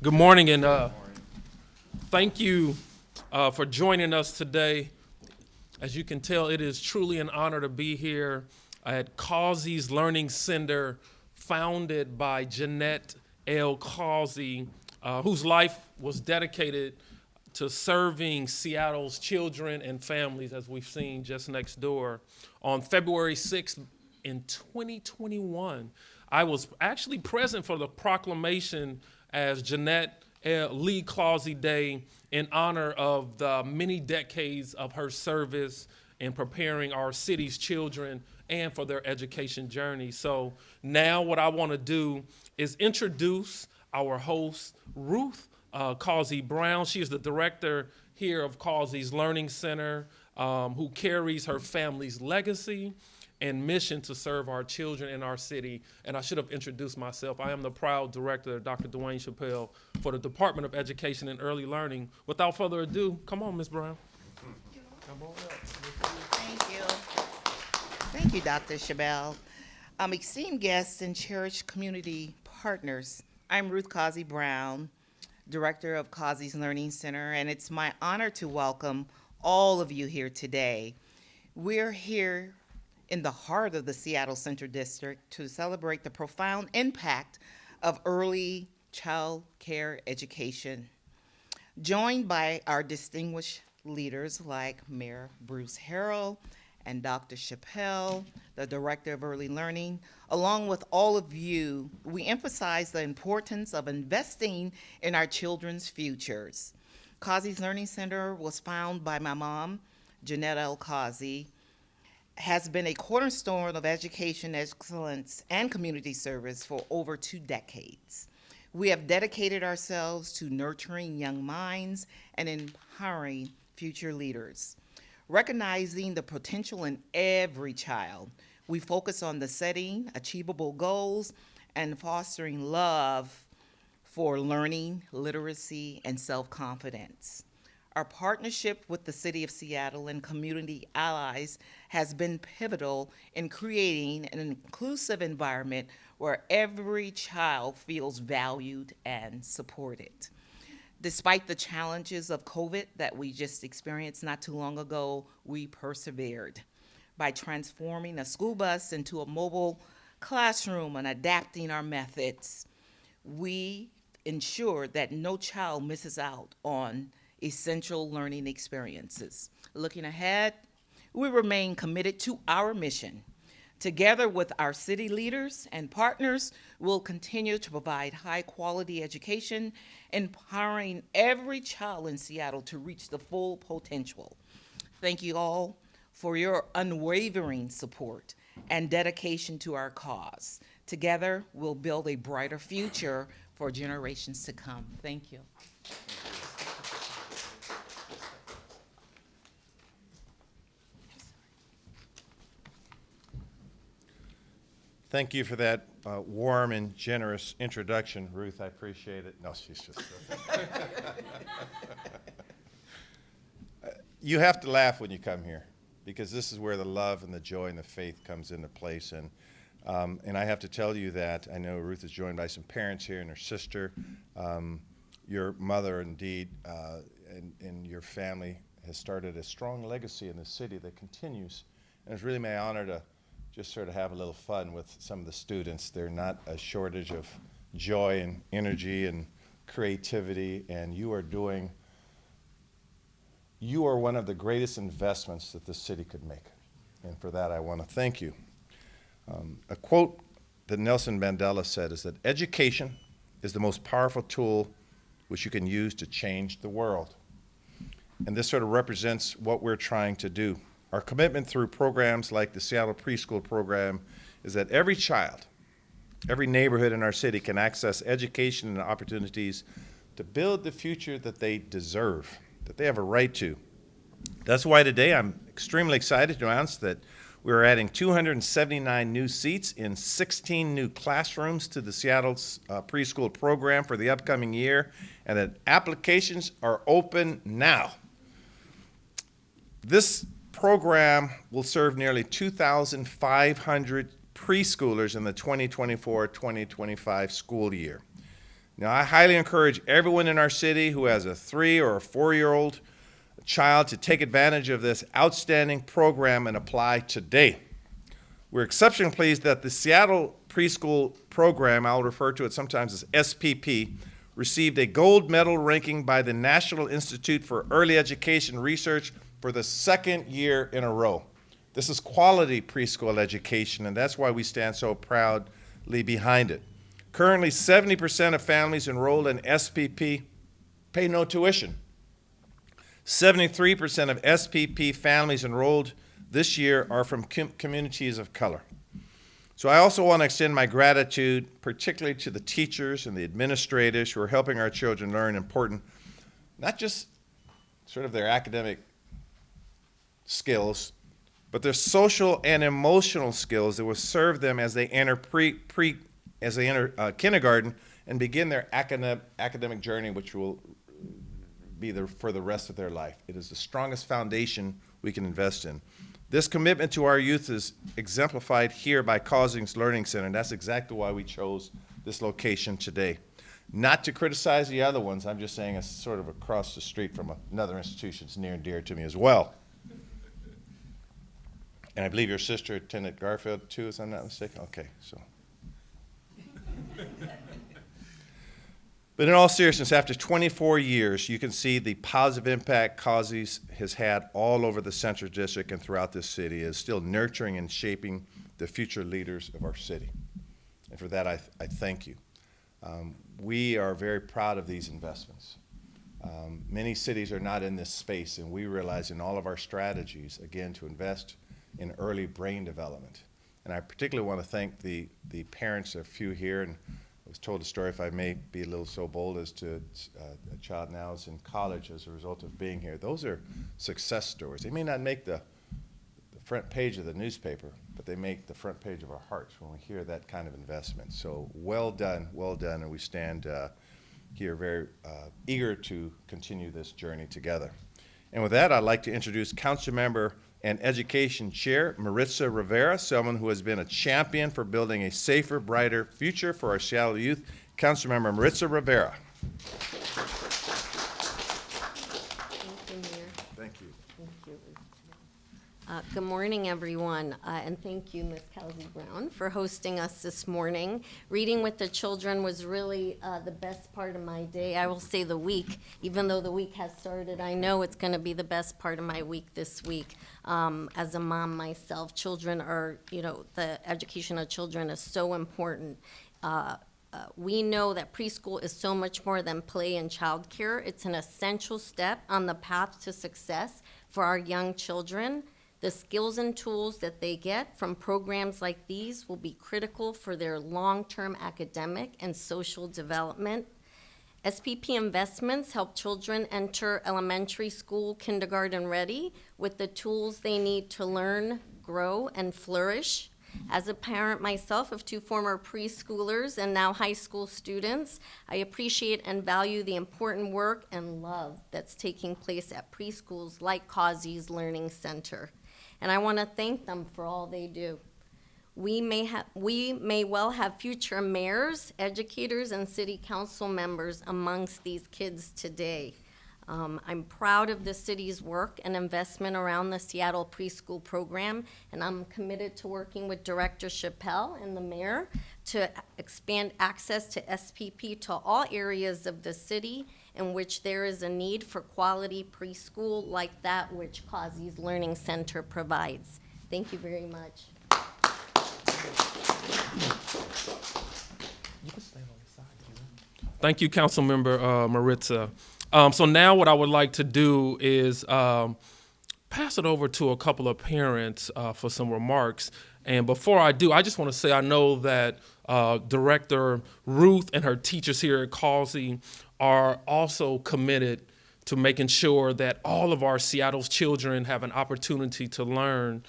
Good morning, and thank you for joining us today. As you can tell, it is truly an honor to be here at Causey's Learning Center, founded by Jeanette L. Causey, whose life was dedicated to serving Seattle's children and families, as we've seen just next door. On February 6th in 2021, I was actually present for the proclamation as Jeanette Lee Causey Day in honor of the many decades of her service in preparing our city's children and for their education journey. So now what I want to do is introduce our host, Ruth Causey Brown. She is the director here of Causey's Learning Center, who carries her family's legacy and mission to serve our children in our city. And I should have introduced myself. I am the proud director, Dr. Dwane Chappelle, for the Department of Education and Early Learning. Without further ado, come on, Ms. Brown. Come on up. Thank you. Thank you, Dr. Chappelle. Esteemed guests and cherished community partners, I'm Ruth Causey Brown, director of Causey's Learning Center, and it's my honor to welcome all of you here today. We're here in the heart of the Seattle Central District to celebrate the profound impact of early child care education. Joined by our distinguished leaders like Mayor Bruce Harrell and Dr. Chappelle, the Director of Early Learning, along with all of you, we emphasize the importance of investing in our children's futures. Causey's Learning Center was founded by my mom, Jeanette L. Causey, has been a cornerstone of education excellence and community service for over 2 decades. We have dedicated ourselves to nurturing young minds and empowering future leaders. Recognizing the potential in every child, we focus on the setting achievable goals and fostering love for learning, literacy, and self-confidence. Our partnership with the City of Seattle and community allies has been pivotal in creating an inclusive environment where every child feels valued and supported. Despite the challenges of COVID that we just experienced not too long ago, we persevered by transforming a school bus into a mobile classroom and adapting our methods. We ensure that no child misses out on essential learning experiences. Looking ahead, we remain committed to our mission. Together with our city leaders and partners, we'll continue to provide high-quality education, empowering every child in Seattle to reach the full potential. Thank you all for your unwavering support and dedication to our cause. Together, we'll build a brighter future for generations to come. Thank you. Thank you for that warm and generous introduction, Ruth. I appreciate it. No, she's just You have to laugh when you come here, because this is where the love and the joy and the faith comes into place. And I have to tell you that I know Ruth is joined by some parents here and her sister. Your mother, indeed, and your family has started a strong legacy in the city that continues. And it's really my honor to just sort of have a little fun with some of the students. There's not a shortage of joy and energy and creativity, and you are one of the greatest investments that the city could make. And for that, I want to thank you. A quote that Nelson Mandela said is that education is the most powerful tool which you can use to change the world. And this sort of represents what we're trying to do. Our commitment through programs like the Seattle Preschool Program is that every child, every neighborhood in our city can access education and opportunities to build the future that they deserve, that they have a right to. That's why today I'm extremely excited to announce that we're adding 279 new seats in 16 new classrooms to the Seattle's preschool program for the upcoming year, and that applications are open now. This program will serve nearly 2,500 preschoolers in the 2024-2025 school year. Now, I highly encourage everyone in our city who has a 3 or a 4-year-old child to take advantage of this outstanding program and apply today. We're exceptionally pleased that the Seattle Preschool Program, I'll refer to it sometimes as SPP, received a gold medal ranking by the National Institute for Early Education Research for the 2nd year in a row. This is quality preschool education, and that's why we stand so proudly behind it. Currently, 70% of families enrolled in SPP pay no tuition. 73% of SPP families enrolled this year are from communities of color. So I also want to extend my gratitude, particularly to the teachers and the administrators who are helping our children learn important, not just sort of their academic skills, but their social and emotional skills that will serve them as they enter kindergarten and begin their academic journey, which will be for the rest of their life. It is the strongest foundation we can invest in. This commitment to our youth is exemplified here by Causings Learning Center, and that's exactly why we chose this location today. Not to criticize the other ones, I'm just saying it's sort of across the street from another institution that's near and dear to me as well. And I believe your sister attended Garfield too, if I'm not mistaken? Okay, so. But in all seriousness, after 24 years, you can see the positive impact Causings has had all over the Central District and throughout this city, is still nurturing and shaping the future leaders of our city. And for that, I thank you. We are very proud of these investments. Many cities are not in this space, and we realize in all of our strategies, again, to invest in early brain development. And I particularly want to thank the parents, a few here, and I was told a story, if I may be a little so bold, as to a child now is in college as a result of being here. Those are success stories. They may not make the front page of the newspaper, but they make the front page of our hearts when we hear that kind of investment. So well done, and we stand here very eager to continue this journey together. And with that, I'd like to introduce Councilmember and Education Chair Maritza Rivera, someone who has been a champion for building a safer, brighter future for our Seattle youth. Councilmember Maritza Rivera. Thank you, Mayor. Thank you. Thank you. Good morning, everyone, and thank you, Ms. Kelsey Brown, for hosting us this morning. Reading with the children was really the best part of my day. I will say the week, even though the week has started, I know it's going to be the best part of my week this week. As a mom myself, children are, the education of children is so important. We know that preschool is so much more than play and childcare. It's an essential step on the path to success for our young children. The skills and tools that they get from programs like these will be critical for their long-term academic and social development. SPP investments help children enter elementary school kindergarten ready with the tools they need to learn, grow, and flourish. As a parent myself of 2 former preschoolers and now high school students, I appreciate and value the important work and love that's taking place at preschools like Causings Learning Center. And I want to thank them for all they do. We may well have future mayors, educators, and city council members amongst these kids today. I'm proud of the city's work and investment around the Seattle Preschool Program, and I'm committed to working with Director Chappelle and the mayor to expand access to SPP to all areas of the city in which there is a need for quality preschool like that which Causings Learning Center provides. Thank you very much. Thank you, Councilmember Maritza. So now what I would like to do is pass it over to a couple of parents for some remarks. And before I do, I just want to say I know that Director Ruth and her teachers here at Causings are also committed to making sure that all of our Seattle's children have an opportunity to learn,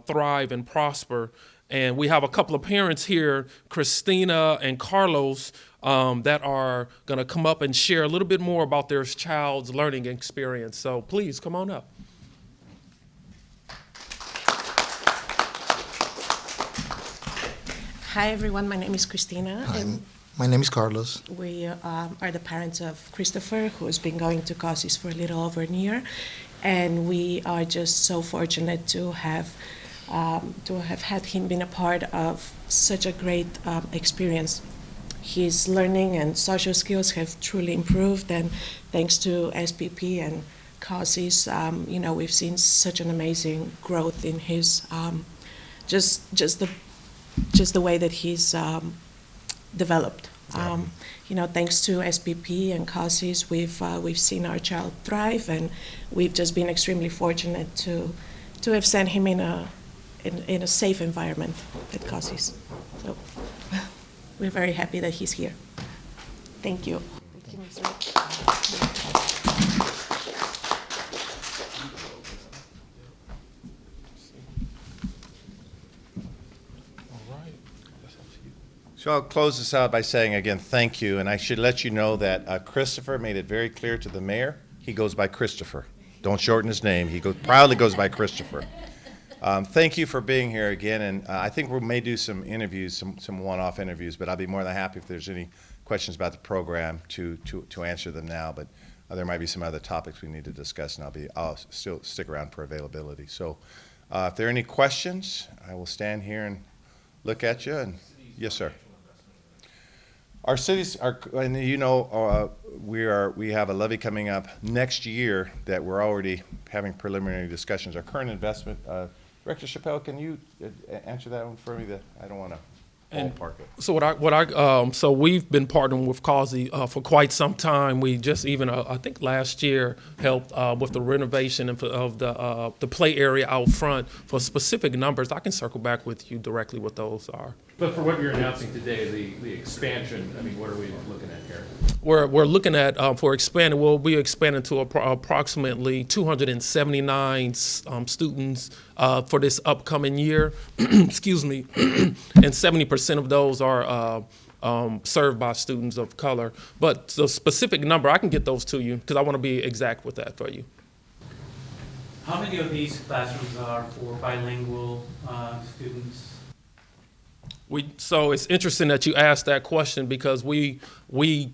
thrive, and prosper. And we have a couple of parents here, Christina and Carlos, that are going to come up and share a little bit more about their child's learning experience. So please come on up. Hi, everyone. My name is Christina. Hi, My name is Carlos. We are the parents of Christopher, who has been going to CASIS for a little over a year, and we are just so fortunate to have had him been a part of such a great experience. His learning and social skills have truly improved, and thanks to SPP and CASIS, we've seen such an amazing growth in his just the way that he's developed. Thanks to SPP and CASIS, we've seen our child thrive, and we've just been extremely fortunate to have sent him in a safe environment at CASIS. So we're very happy that he's here. Thank you. So I'll close this out by saying again, thank you. And I should let you know that Christopher made it very clear to the mayor, he goes by Christopher. Don't shorten his name. He proudly goes by Christopher. Thank you for being here again. And I think we may do some interviews, some one-off interviews, but I'll be more than happy if there's any questions about the program to answer them now. But there might be some other topics we need to discuss, and I'll still stick around for availability. So if there are any questions, I will stand here and look at you. And yes, sir. Our cities are, and we have a levy coming up next year that we're already having preliminary discussions. Our current investment, Director Chappelle, can you answer that one for me? I don't want to ballpark it. So so we've been partnering with CASI for quite some time. We just even I think last year helped with the renovation of the play area out front. For specific numbers, I can circle back with you directly what those are. But for what you're announcing today, the expansion, I mean, what are we looking at here? We're looking at, for expanding, we'll be expanding to approximately 279 students for this upcoming year. Excuse me. And 70% of those are served by students of color. But the specific number, I can get those to you because I want to be exact with that for you. How many of these classrooms are for bilingual students? So it's interesting that you asked that question because we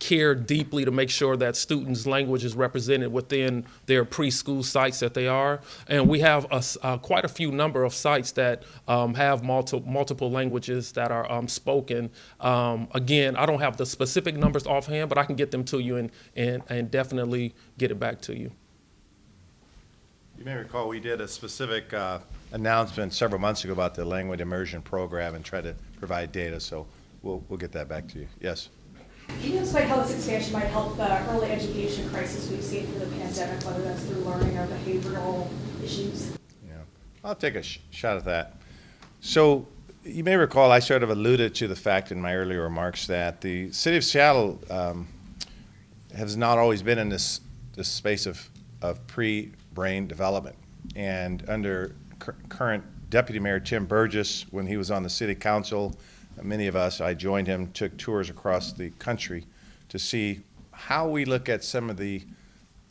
care deeply to make sure that students' language is represented within their preschool sites that they are. And we have quite a few number of sites that have multiple languages that are spoken. Again, I don't have the specific numbers offhand, but I can get them to you and definitely get it back to you. You may recall we did a specific announcement several months ago about the language immersion program and try to provide data, so we'll get that back to you. Yes? Can you explain how this expansion might help the early education crisis we've seen through the pandemic, whether that's through learning or behavioral issues? Yeah, I'll take a shot at that. So you may recall I sort of alluded to the fact in my earlier remarks that the city of Seattle has not always been in this space of pre-brain development. And under current Deputy Mayor Tim Burgess, when he was on the city council, many of us, I joined him, took tours across the country to see how we look at some of the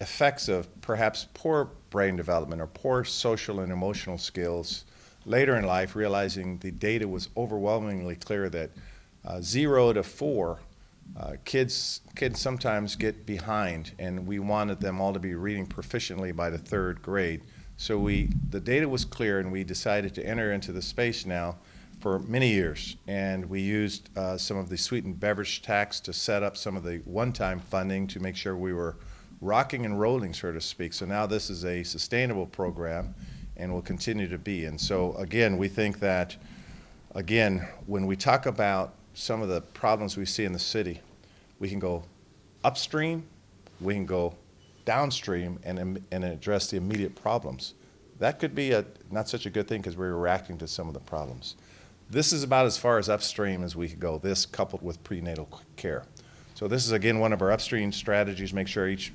effects of perhaps poor brain development or poor social and emotional skills later in life, realizing the data was overwhelmingly clear that 0 to 4 kids sometimes get behind, and we wanted them all to be reading proficiently by the 3rd grade. So the data was clear, and we decided to enter into the space now for many years. And we used some of the sweetened beverage tax to set up some of the one-time funding to make sure we were rocking and rolling, so to speak. So now this is a sustainable program and will continue to be. And so again, we think that, again, when we talk about some of the problems we see in the city, we can go upstream, we can go downstream and address the immediate problems. That could be not such a good thing because we're reacting to some of the problems. This is about as far as upstream as we could go, this coupled with prenatal care. So this is, again, one of our upstream strategies, make sure each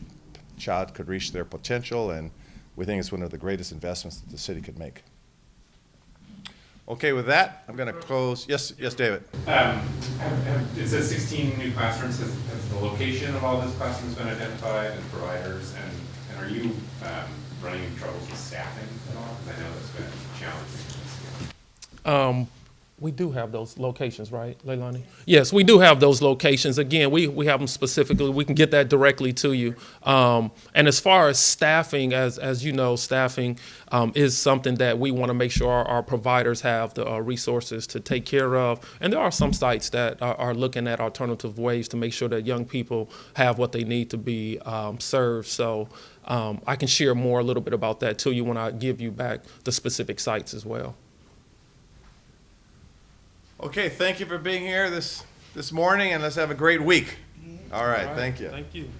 child could reach their potential, and we think it's one of the greatest investments that the city could make. Okay, with that, I'm going to close. Yes, David. It says 16 new classrooms. Has the location of all those classrooms been identified and providers? And are you running into troubles with staffing at all? Because I know that's been challenging. We do have those locations, right, Leilani? Yes, we do have those locations. Again, we have them specifically. We can get that directly to you. And as far as staffing, as you know, staffing is something that we want to make sure our providers have the resources to take care of. And there are some sites that are looking at alternative ways to make sure that young people have what they need to be served. So I can share more a little bit about that to you when I give you back the specific sites as well. Okay, thank you for being here this morning, and let's have a great week. All right, thank you. Thank you.